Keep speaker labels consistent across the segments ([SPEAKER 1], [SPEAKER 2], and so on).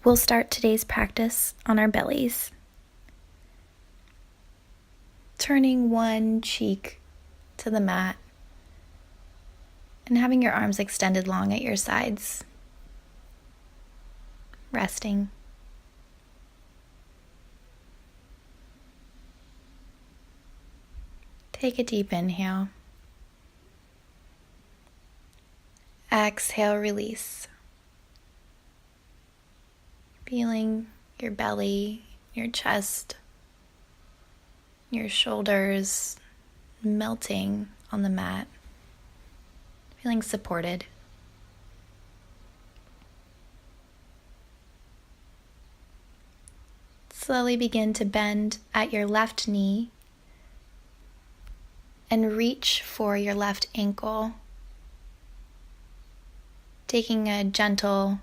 [SPEAKER 1] We'll start today's practice on our bellies. Turning one cheek to the mat and having your arms extended long at your sides. Resting. Take a deep inhale. Exhale, release. Feeling your belly, your chest, your shoulders melting on the mat. Feeling supported. Slowly begin to bend at your left knee and reach for your left ankle, taking a gentle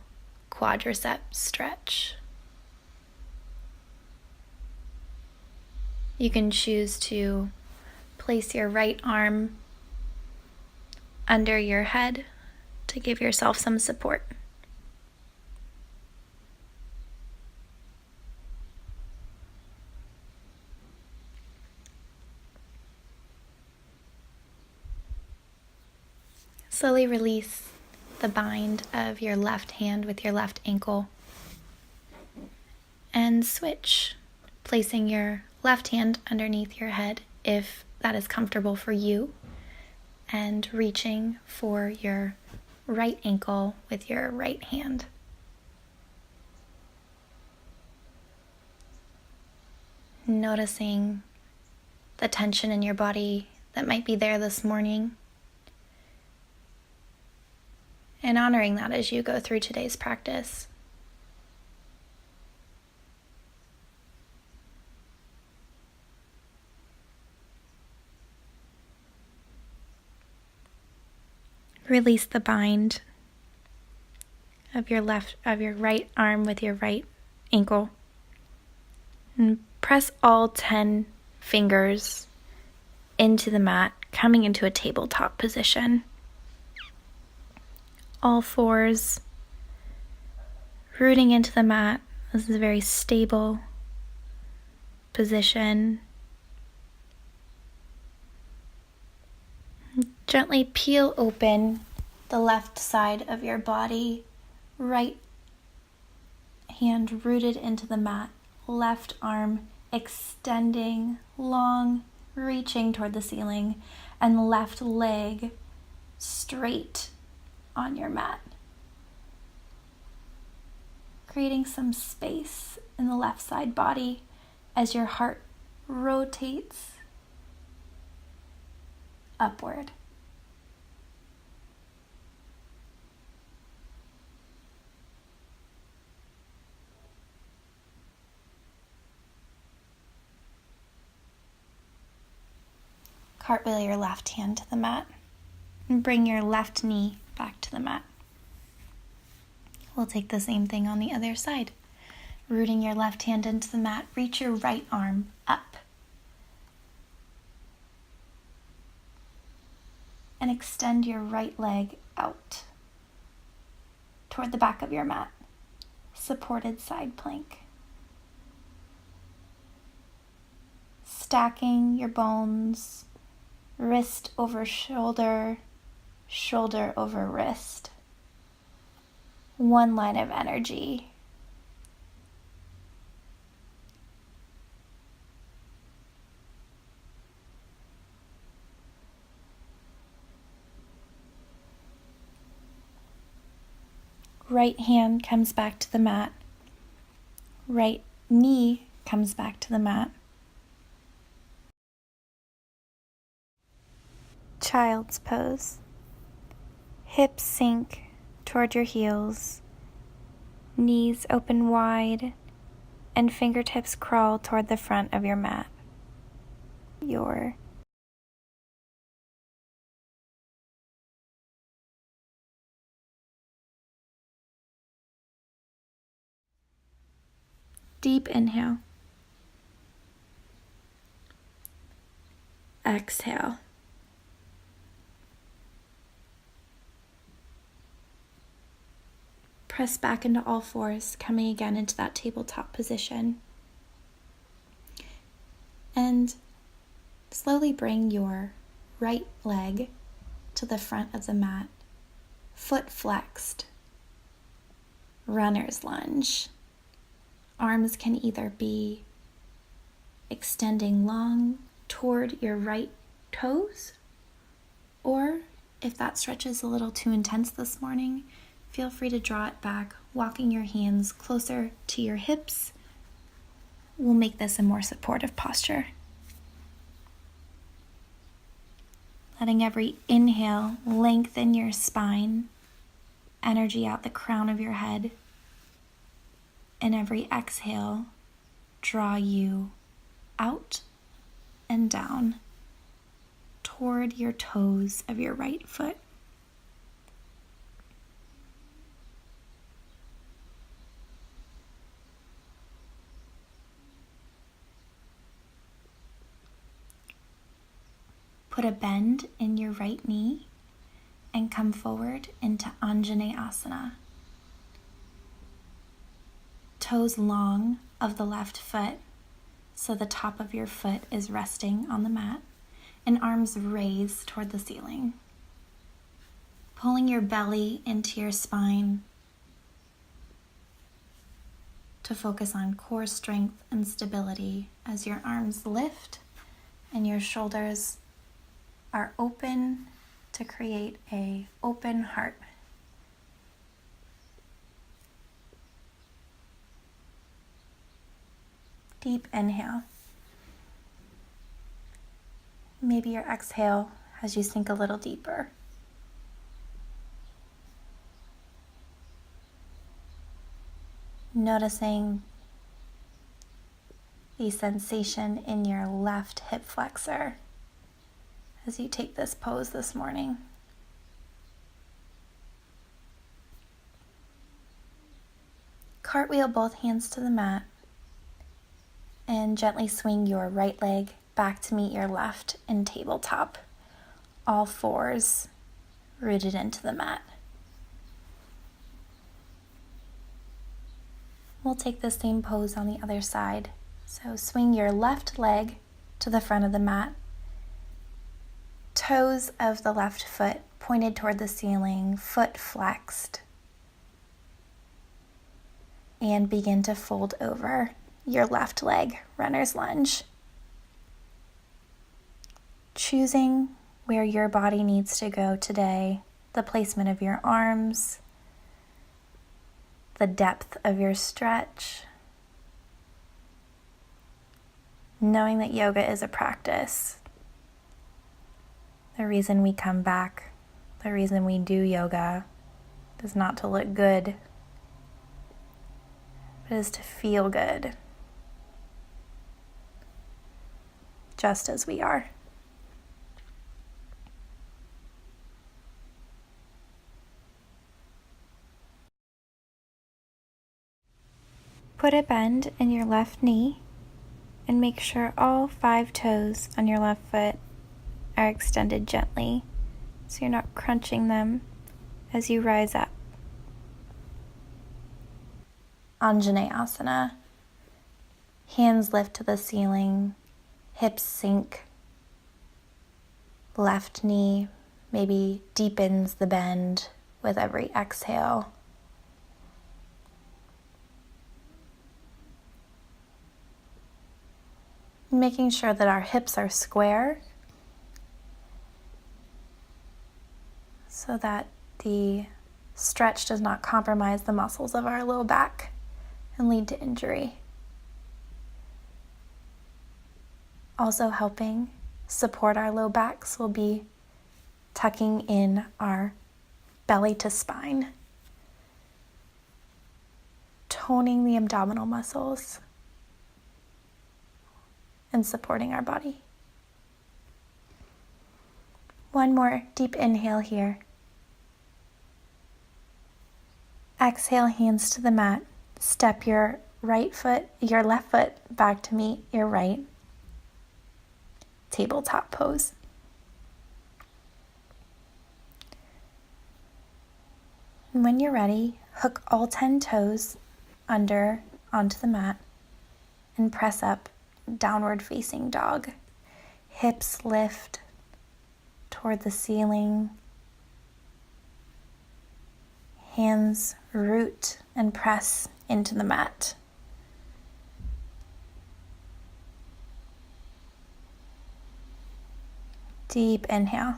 [SPEAKER 1] quadricep stretch. You can choose to place your right arm under your head to give yourself some support. Slowly release the bind of your left hand with your left ankle and switch, placing your left hand underneath your head if that is comfortable for you, and reaching for your right ankle with your right hand. Noticing the tension in your body that might be there this morning, and honoring that as you go through today's practice. Release the bind of your right arm with your right ankle, and press all 10 fingers into the mat, coming into a tabletop position. All fours rooting into the mat. This is a very stable position. Gently peel open the left side of your body, right hand rooted into the mat, left arm extending long, reaching toward the ceiling, and left leg straight on your mat. Creating some space in the left side body as your heart rotates upward. Cartwheel your left hand to the mat and bring your left knee back to the mat. We'll take the same thing on the other side. Rooting your left hand into the mat, reach your right arm up. And extend your right leg out toward the back of your mat. Supported side plank. Stacking your bones, wrist over shoulder, shoulder over wrist. One line of energy. Right hand comes back to the mat. Right knee comes back to the mat. Child's pose. Hips sink toward your heels. Knees open wide and fingertips crawl toward the front of your mat. Your deep inhale. Exhale. press back into all fours, coming again into that tabletop position. And slowly bring your right leg to the front of the mat, foot flexed, runner's lunge. Arms can either be extending long toward your right toes, or if that stretch is a little too intense this morning, feel free to draw it back, walking your hands closer to your hips. We'll make this a more supportive posture. Letting every inhale lengthen your spine, energy out the crown of your head, and every exhale draw you out and down toward your toes of your right foot. Put a bend in your right knee and come forward into Anjaneyasana. Toes long of the left foot, so the top of your foot is resting on the mat, and arms raised toward the ceiling. Pulling your belly into your spine to focus on core strength and stability as your arms lift and your shoulders are open to create an open heart. Deep inhale. Maybe your exhale as you sink a little deeper. Noticing the sensation in your left hip flexor as you take this pose this morning. Cartwheel both hands to the mat and gently swing your right leg back to meet your left in tabletop, all fours rooted into the mat. We'll take the same pose on the other side. So swing your left leg to the front of the mat, toes of the left foot pointed toward the ceiling, foot flexed, and begin to fold over your left leg, runner's lunge. Choosing where your body needs to go today, the placement of your arms, the depth of your stretch. Knowing that yoga is a practice. The reason we come back, the reason we do yoga is not to look good, but is to feel good, just as we are. Put a bend in your left knee and make sure all 5 toes on your left foot are extended gently so you're not crunching them as you rise up. Anjaneyasana. Hands lift to the ceiling, hips sink. Left knee maybe deepens the bend with every exhale. Making sure that our hips are square so that the stretch does not compromise the muscles of our low back and lead to injury. Also helping support our low backs will be tucking in our belly to spine, toning the abdominal muscles, and supporting our body. One more deep inhale here. Exhale, hands to the mat. Step your left foot back to meet your right. Tabletop pose. And when you're ready, Hook all 10 toes under onto the mat and press up, downward facing dog. Hips lift toward the ceiling. Hands root and press into the mat. Deep inhale.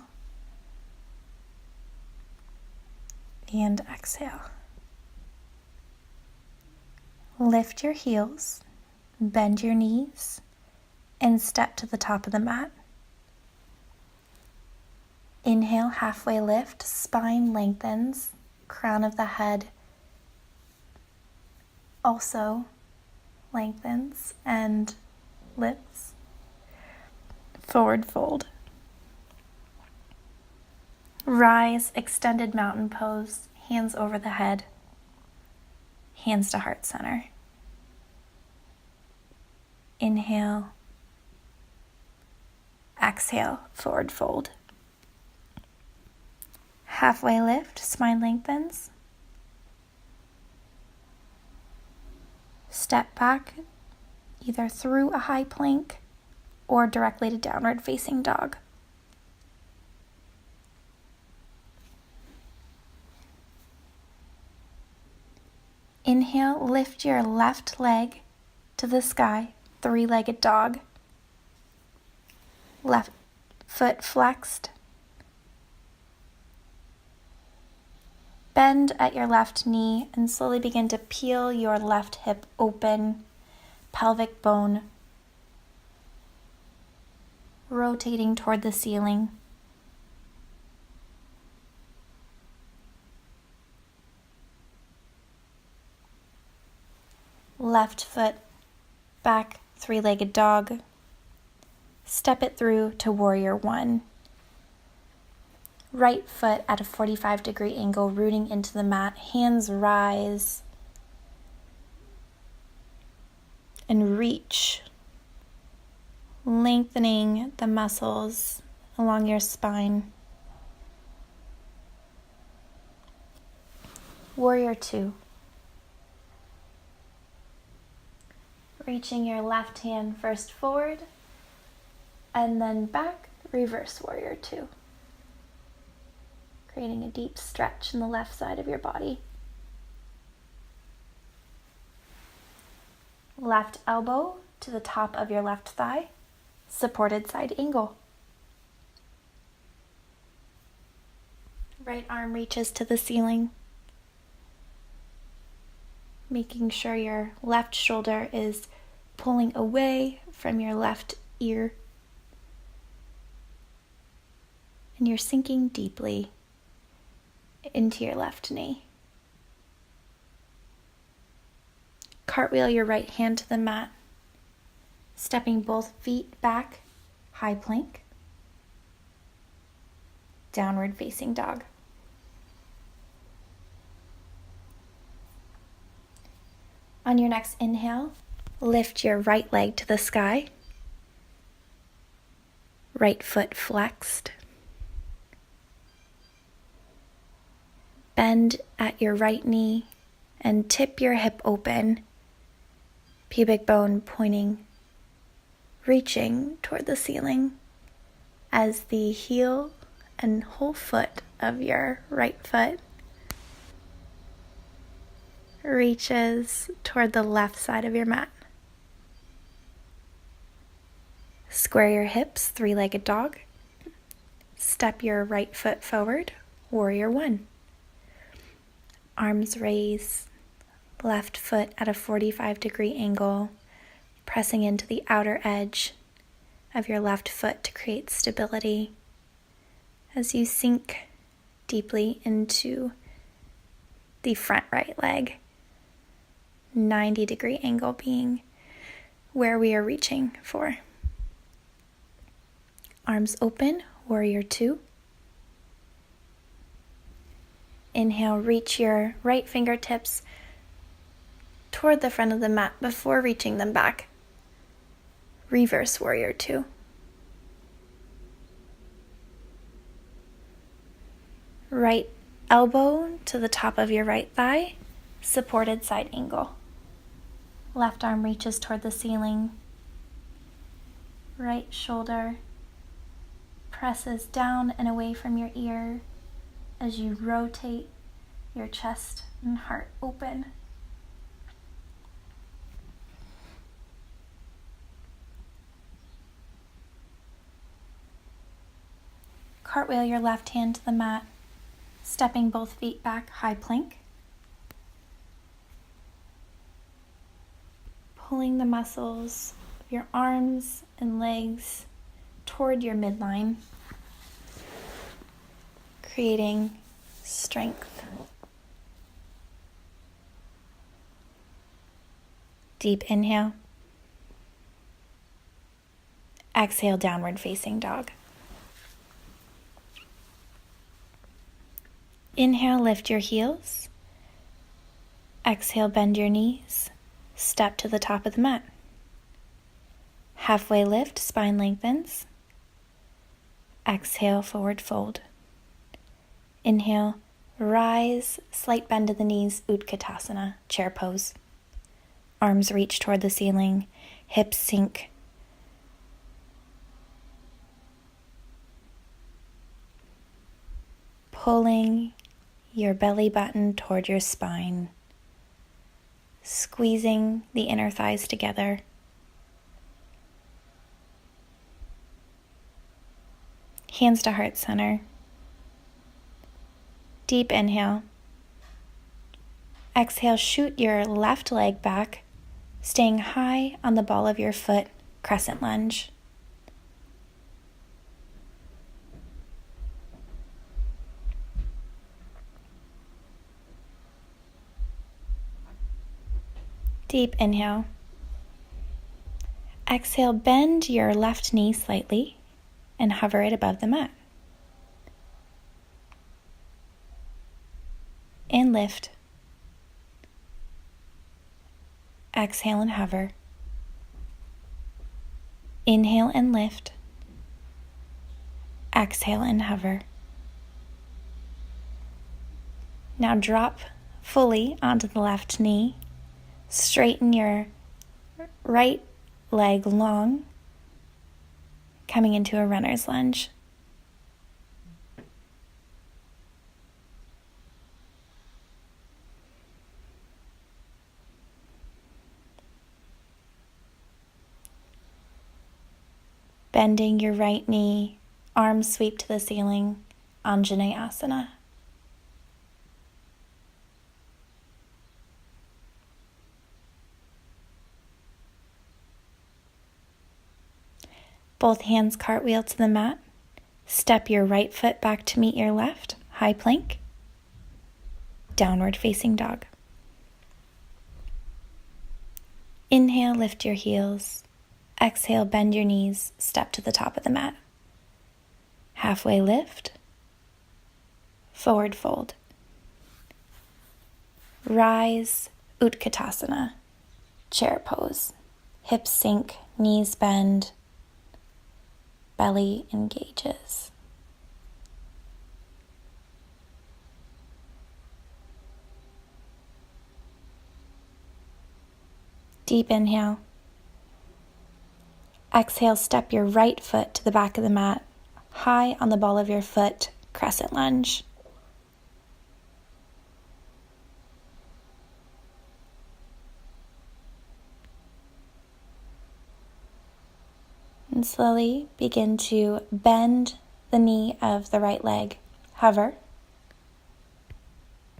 [SPEAKER 1] And exhale. Lift your heels, bend your knees, and step to the top of the mat. Inhale, halfway lift, spine lengthens, crown of the head also lengthens and lifts. Forward fold. Rise, extended mountain pose, hands over the head, hands to heart center. Inhale, exhale, forward fold. Halfway lift, spine lengthens. Step back, either through a high plank or directly to downward facing dog. Inhale, lift your left leg to the sky, three-legged dog. Left foot flexed. Bend at your left knee and slowly begin to peel your left hip open, pelvic bone rotating toward the ceiling. Left foot back, three-legged dog. Step it through to warrior one. Right foot at a 45-degree angle, rooting into the mat. Hands rise and reach, lengthening the muscles along your spine. Warrior two. Reaching your left hand first forward and then back, reverse warrior two. Creating a deep stretch in the left side of your body. Left elbow to the top of your left thigh, supported side angle. Right arm reaches to the ceiling, making sure your left shoulder is pulling away from your left ear. And you're sinking deeply into your left knee. Cartwheel your right hand to the mat, stepping both feet back, high plank, downward facing dog. On your next inhale, lift your right leg to the sky, right foot flexed. Bend at your right knee and tip your hip open, pubic bone pointing, reaching toward the ceiling as the heel and whole foot of your right foot reaches toward the left side of your mat. Square your hips, three-legged dog. Step your right foot forward, warrior one. Arms raise, left foot at a 45-degree angle, pressing into the outer edge of your left foot to create stability as you sink deeply into the front right leg. 90-degree angle being where we are reaching for. Arms open, warrior two. Inhale, reach your right fingertips toward the front of the mat before reaching them back. Reverse warrior two. Right elbow to the top of your right thigh, supported side angle. Left arm reaches toward the ceiling. Right shoulder presses down and away from your ear as you rotate your chest and heart open. Cartwheel your left hand to the mat, stepping both feet back, high plank. Pulling the muscles of your arms and legs toward your midline, creating strength. Deep inhale. Exhale, downward facing dog. Inhale, lift your heels. Exhale, bend your knees. Step to the top of the mat. Halfway lift, spine lengthens. Exhale, forward fold. Inhale, rise, slight bend to the knees, Utkatasana, chair pose. Arms reach toward the ceiling, hips sink. Pulling your belly button toward your spine, squeezing the inner thighs together. Hands to heart center. Deep inhale. Exhale, shoot your left leg back, staying high on the ball of your foot, crescent lunge. Deep inhale. Exhale, bend your left knee slightly and hover it above the mat. And lift. Exhale and hover. Inhale and lift. Exhale and hover. Now drop fully onto the left knee. Straighten your right leg long, coming into a runner's lunge. Bending your right knee, arms sweep to the ceiling, Anjaneyasana. Both hands cartwheel to the mat. Step your right foot back to meet your left, high plank. Downward facing dog. Inhale, lift your heels. Exhale, bend your knees, step to the top of the mat. Halfway lift. Forward fold. Rise, Utkatasana, chair pose. Hips sink, knees bend. Belly engages. Deep inhale. Exhale, step your right foot to the back of the mat, high on the ball of your foot, crescent lunge. And slowly begin to bend the knee of the right leg. Hover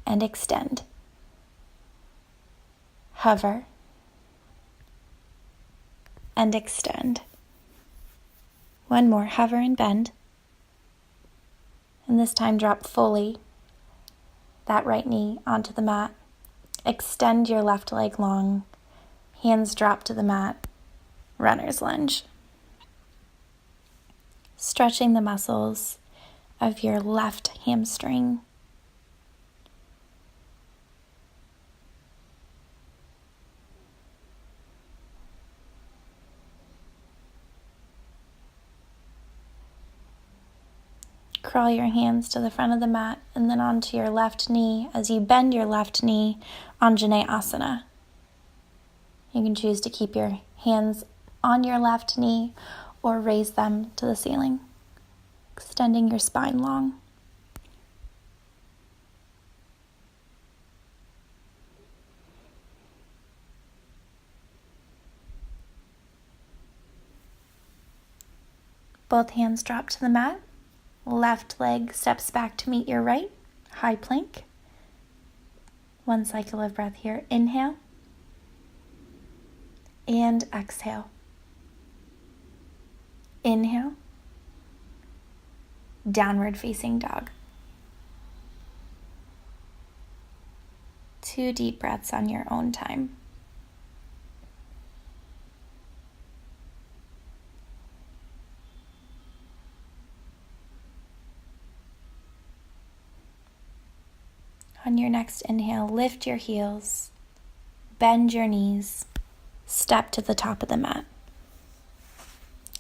[SPEAKER 1] and extend. Hover and extend. One more, hover and bend. And this time drop fully that right knee onto the mat. Extend your left leg long. Hands drop to the mat. Runner's lunge. Stretching the muscles of your left hamstring. Crawl your hands to the front of the mat and then onto your left knee as you bend your left knee, Anjaneyasana. You can choose to keep your hands on your left knee or raise them to the ceiling, extending your spine long. Both hands drop to the mat. Left leg steps back to meet your right, high plank. One cycle of breath here. Inhale and exhale. Inhale, downward facing dog. 2 deep breaths on your own time. On your next inhale, lift your heels, bend your knees, step to the top of the mat.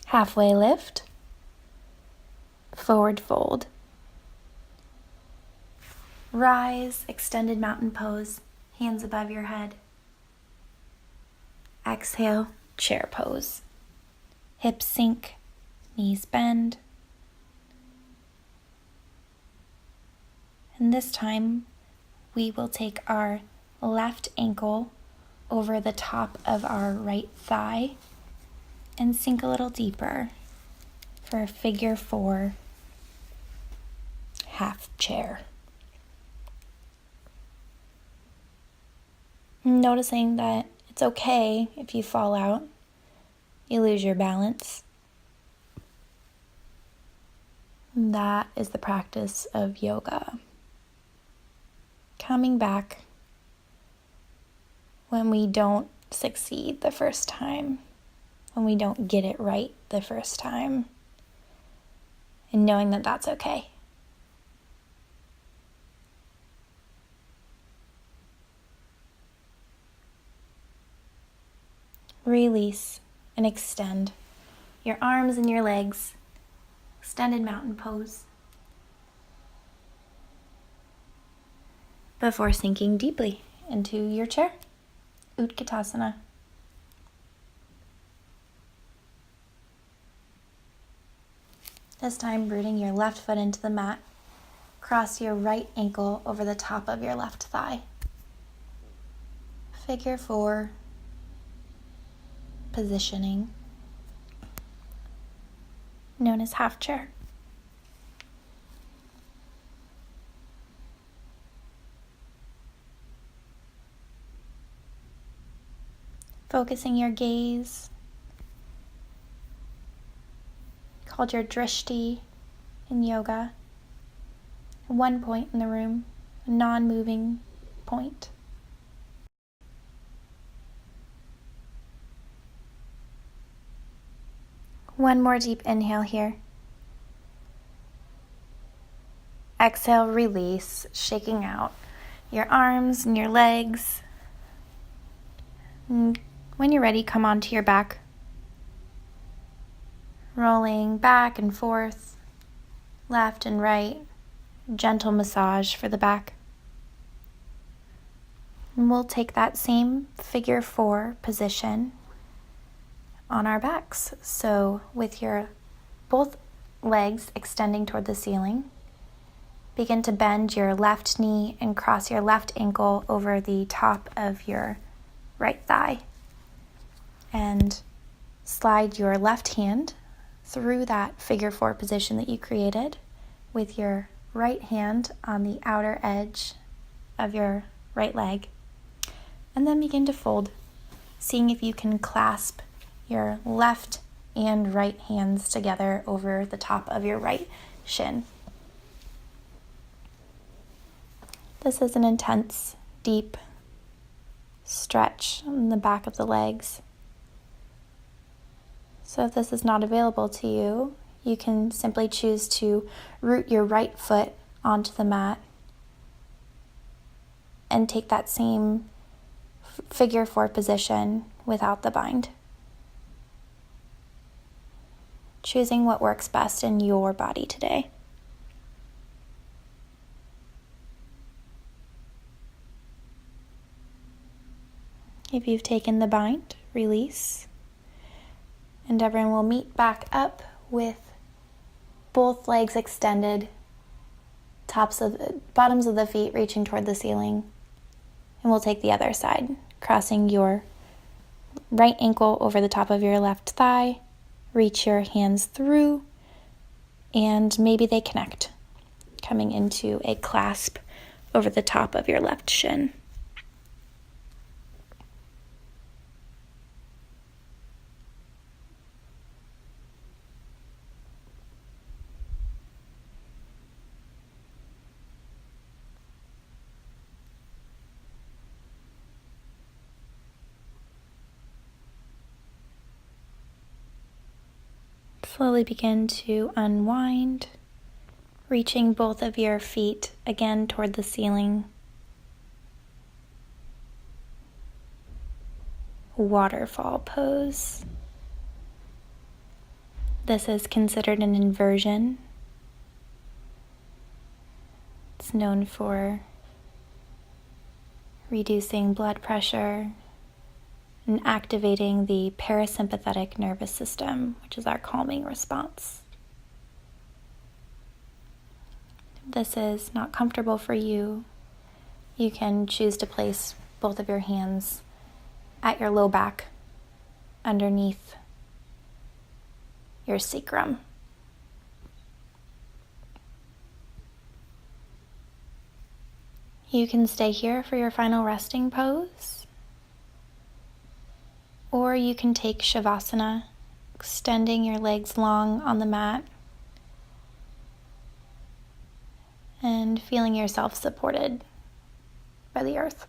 [SPEAKER 1] Halfway lift, forward fold. Rise, extended mountain pose, hands above your head. Exhale, chair pose. Hips sink, knees bend. And this time, we will take our left ankle over the top of our right thigh and sink a little deeper for a figure 4 half chair. Noticing that it's okay if you fall out, you lose your balance. That is the practice of yoga. Coming back when we don't succeed the first time, when we don't get it right the first time, and knowing that that's okay. Release and extend your arms and your legs, extended mountain pose. Before sinking deeply into your chair, Utkatasana. This time, rooting your left foot into the mat, cross your right ankle over the top of your left thigh. Figure 4 positioning, known as half chair. Focusing your gaze, called your drishti in yoga, one point in the room, a non-moving point. One more deep inhale here. Exhale, release, shaking out your arms and your legs. And when you're ready, come onto your back. Rolling back and forth, left and right. Gentle massage for the back. And we'll take that same figure 4 position on our backs. So with your both legs extending toward the ceiling, begin to bend your left knee and cross your left ankle over the top of your right thigh. And slide your left hand through that figure 4 position that you created with your right hand on the outer edge of your right leg. And then begin to fold, seeing if you can clasp your left and right hands together over the top of your right shin. This is an intense, deep stretch on the back of the legs. So if this is not available to you, you can simply choose to root your right foot onto the mat and take that same figure 4 position without the bind. Choosing what works best in your body today. you've taken the bind, release. And everyone will meet back up with both legs extended, bottoms of the feet reaching toward the ceiling. And we'll take the other side, crossing your right ankle over the top of your left thigh. Reach your hands through, and maybe they connect, coming into a clasp over the top of your left shin. Slowly begin to unwind, reaching both of your feet again toward the ceiling. Waterfall pose. This is considered an inversion. It's known for reducing blood pressure and activating the parasympathetic nervous system, which is our calming response. If this is not comfortable for you, you can choose to place both of your hands at your low back, underneath your sacrum. You can stay here for your final resting pose, or you can take Shavasana, extending your legs long on the mat and feeling yourself supported by the earth.